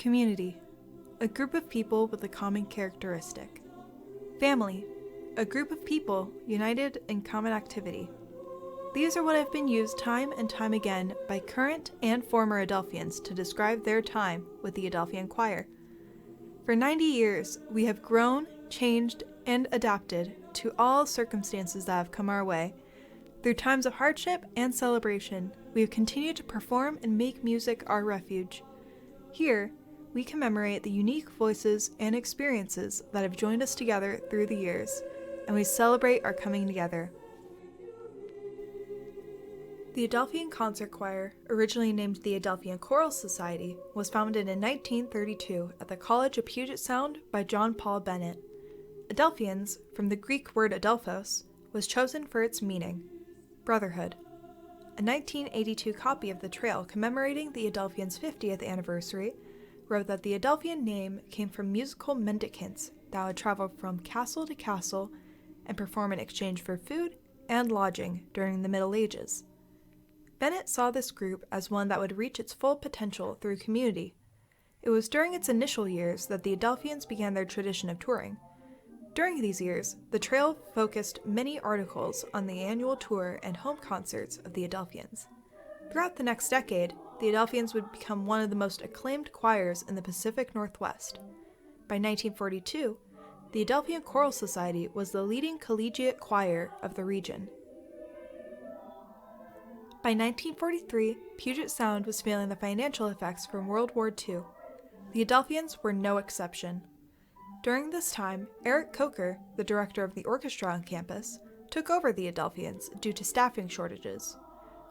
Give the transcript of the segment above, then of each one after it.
Community, a group of people with a common characteristic. Family, a group of people united in common activity. These are what have been used time and time again by current and former Adelphians to describe their time with the Adelphian choir. For 90 years, we have grown, changed, and adapted to all circumstances that have come our way. Through times of hardship and celebration, we have continued to perform and make music our refuge. Here, we commemorate the unique voices and experiences that have joined us together through the years, and we celebrate our coming together. The Adelphian Concert Choir, originally named the Adelphian Choral Society, was founded in 1932 at the College of Puget Sound by John Paul Bennett. Adelphians, from the Greek word adelphos, was chosen for its meaning, brotherhood. A 1982 copy of the trail commemorating the Adelphians' 50th anniversary wrote that the Adelphian name came from musical mendicants that would travel from castle to castle and perform in exchange for food and lodging during the Middle Ages. Bennett saw this group as one that would reach its full potential through community. It was during its initial years that the Adelphians began their tradition of touring. During these years, the trail focused many articles on the annual tour and home concerts of the Adelphians. Throughout the next decade, the Adelphians would become one of the most acclaimed choirs in the Pacific Northwest. By 1942, the Adelphian Choral Society was the leading collegiate choir of the region. By 1943, Puget Sound was feeling the financial effects from World War II. The Adelphians were no exception. During this time, Eric Coker, the director of the orchestra on campus, took over the Adelphians due to staffing shortages.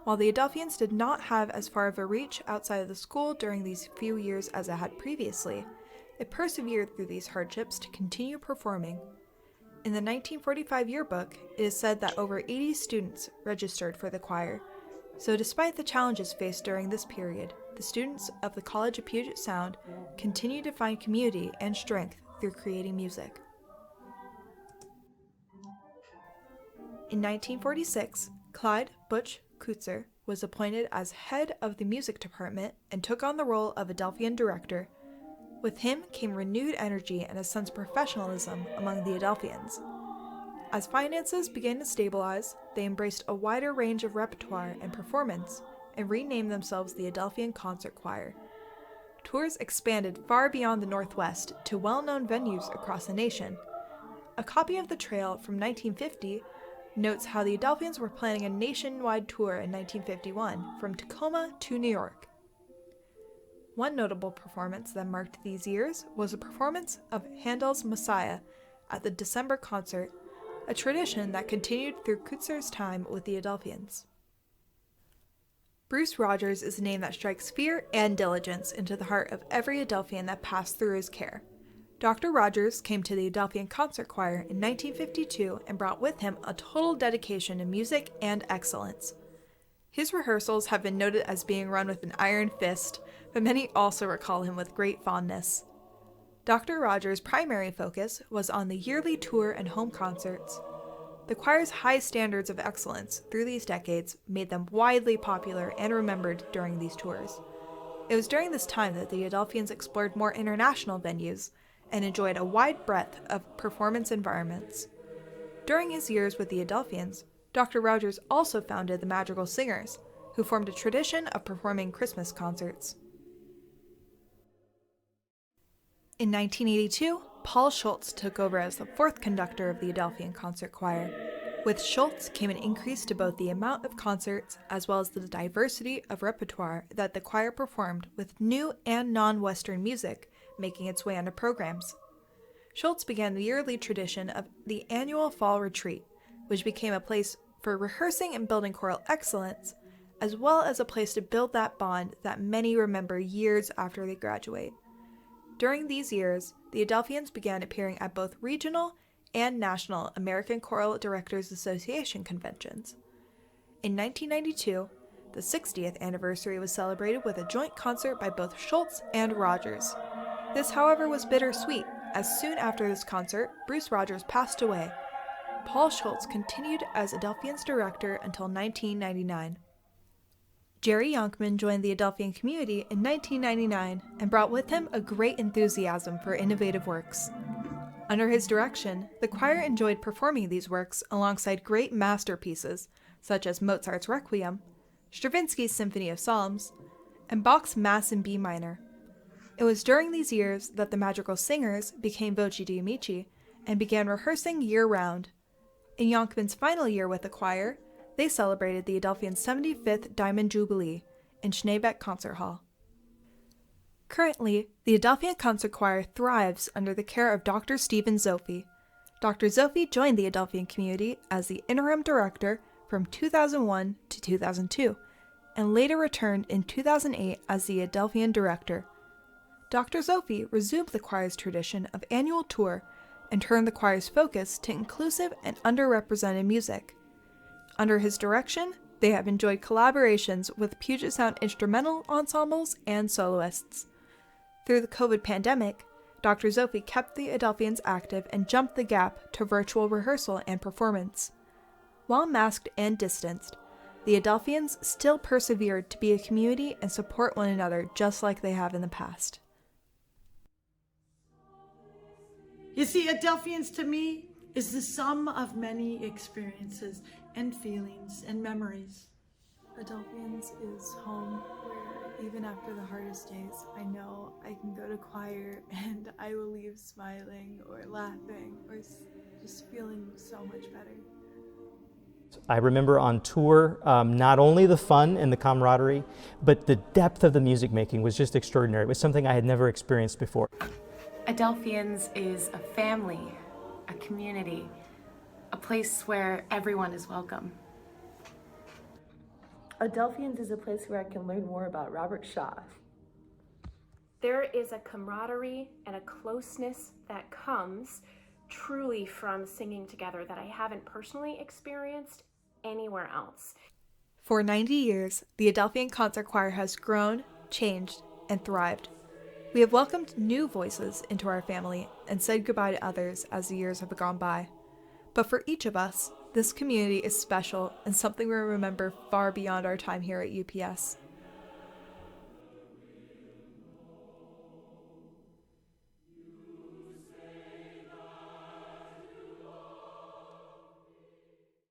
While the Adelphians did not have as far of a reach outside of the school during these few years as it had previously, it persevered through these hardships to continue performing. In the 1945 yearbook, it is said that over 80 students registered for the choir. So despite the challenges faced during this period, the students of the College of Puget Sound continued to find community and strength through creating music. In 1946, Clyde Butch Kutzer was appointed as head of the music department and took on the role of Adelphian director. With him came renewed energy and a sense of professionalism among the Adelphians. As finances began to stabilize, they embraced a wider range of repertoire and performance and renamed themselves the Adelphian Concert Choir. Tours expanded far beyond the Northwest to well-known venues across the nation. A copy of the trail from 1950 notes how the Adelphians were planning a nationwide tour in 1951 from Tacoma to New York. One notable performance that marked these years was a performance of Handel's Messiah at the December concert, a tradition that continued through Kutzer's time with the Adelphians. Bruce Rogers is a name that strikes fear and diligence into the heart of every Adelphian that passed through his care. Dr. Rogers came to the Adelphian Concert Choir in 1952 and brought with him a total dedication to music and excellence. His rehearsals have been noted as being run with an iron fist, but many also recall him with great fondness. Dr. Rogers' primary focus was on the yearly tour and home concerts. The choir's high standards of excellence through these decades made them widely popular and remembered during these tours. It was during this time that the Adelphians explored more international venues and enjoyed a wide breadth of performance environments. During his years with the Adelphians, Dr. Rogers also founded the Madrigal Singers, who formed a tradition of performing Christmas concerts. In 1982, Paul Schultz took over as the fourth conductor of the Adelphian Concert Choir. With Schultz came an increase to both the amount of concerts as well as the diversity of repertoire that the choir performed, with new and non-Western music making its way onto programs. Schultz began the yearly tradition of the annual fall retreat, which became a place for rehearsing and building choral excellence, as well as a place to build that bond that many remember years after they graduate. During these years, the Adelphians began appearing at both regional and national American Choral Directors Association conventions. In 1992, the 60th anniversary was celebrated with a joint concert by both Schultz and Rogers. This, however, was bittersweet, as soon after this concert, Bruce Rogers passed away. Paul Schultz continued as Adelphian's director until 1999. Jerry Yonkman joined the Adelphian community in 1999 and brought with him a great enthusiasm for innovative works. Under his direction, the choir enjoyed performing these works alongside great masterpieces such as Mozart's Requiem, Stravinsky's Symphony of Psalms, and Bach's Mass in B minor. It was during these years that the Madrigal Singers became Voci di Amici and began rehearsing year-round. In Yonkman's final year with the choir, they celebrated the Adelphian 75th Diamond Jubilee in Schneebeck Concert Hall. Currently, the Adelphian Concert Choir thrives under the care of Dr. Stephen Zopfi. Dr. Zopfi joined the Adelphian community as the interim director from 2001 to 2002, and later returned in 2008 as the Adelphian director. Dr. Zopfi resumed the choir's tradition of annual tour and turned the choir's focus to inclusive and underrepresented music. Under his direction, they have enjoyed collaborations with Puget Sound instrumental ensembles and soloists. Through the COVID pandemic, Dr. Zopfi kept the Adelphians active and jumped the gap to virtual rehearsal and performance. While masked and distanced, the Adelphians still persevered to be a community and support one another just like they have in the past. You see, Adelphians to me is the sum of many experiences and feelings and memories. Adelphians is home where even after the hardest days, I know I can go to choir and I will leave smiling or laughing or just feeling so much better. I remember on tour, not only the fun and the camaraderie, but the depth of the music making was just extraordinary. It was something I had never experienced before. Adelphians is a family, a community, a place where everyone is welcome. Adelphians is a place where I can learn more about Robert Shaw. There is a camaraderie and a closeness that comes truly from singing together that I haven't personally experienced anywhere else. For 90 years, the Adelphian Concert Choir has grown, changed, and thrived. We have welcomed new voices into our family and said goodbye to others as the years have gone by. But for each of us, this community is special and something we remember far beyond our time here at UPS.